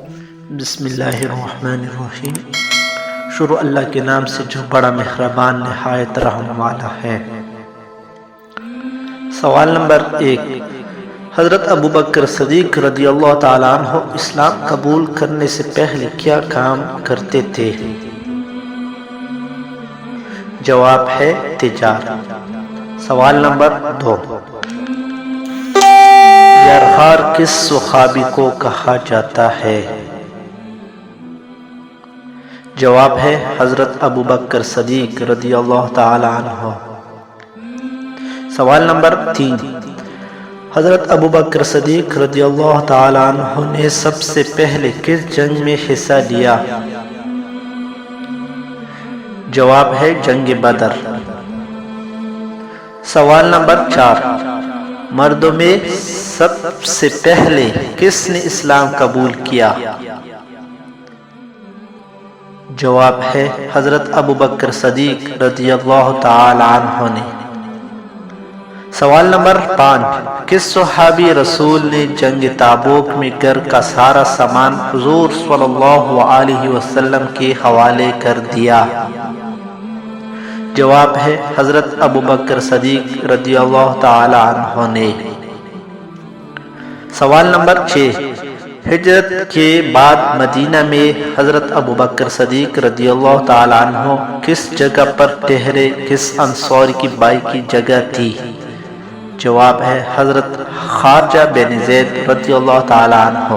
بسم اللہ الرحمن الرحیم۔ شروع اللہ کے نام سے جو بڑا مہربان نہایت رحم والا ہے۔ سوال نمبر 1، حضرت ابوبکر صدیق رضی اللہ تعالیٰ عنہ اسلام قبول کرنے سے پہلے کیا کام کرتے تھے؟ جواب ہے تجارت۔ سوال نمبر 2، یرغار کس صحابی کو کہا جاتا ہے؟ جواب ہے حضرت ابوبکر صدیق رضی اللہ تعالی عنہ۔ سوال نمبر 3، حضرت ابوبکر صدیق رضی اللہ تعالی عنہ نے سب سے پہلے کس جنگ میں حصہ لیا؟ جواب ہے جنگ بدر۔ سوال نمبر 4، مردوں میں سب سے پہلے کس نے اسلام قبول کیا؟ جواب ہے حضرت ابوبکر صدیق رضی اللہ تعالی عنہ نے۔ سوال نمبر 5، کس صحابی رسول نے جنگ تابوک میں گھر کا سارا سامان حضور صلی اللہ علیہ وسلم کے حوالے کر دیا؟ جواب ہے حضرت ابوبکر صدیق رضی اللہ تعالی عنہ نے۔ سوال نمبر 6، ہجرت کے بعد مدینہ میں حضرت ابوبکر صدیق رضی اللہ تعالی عنہ کس جگہ پر ٹھہرے؟ کس انصاری کی بائی کی جگہ تھی؟ جواب ہے حضرت خارجہ بن زید رضی اللہ تعالی عنہ۔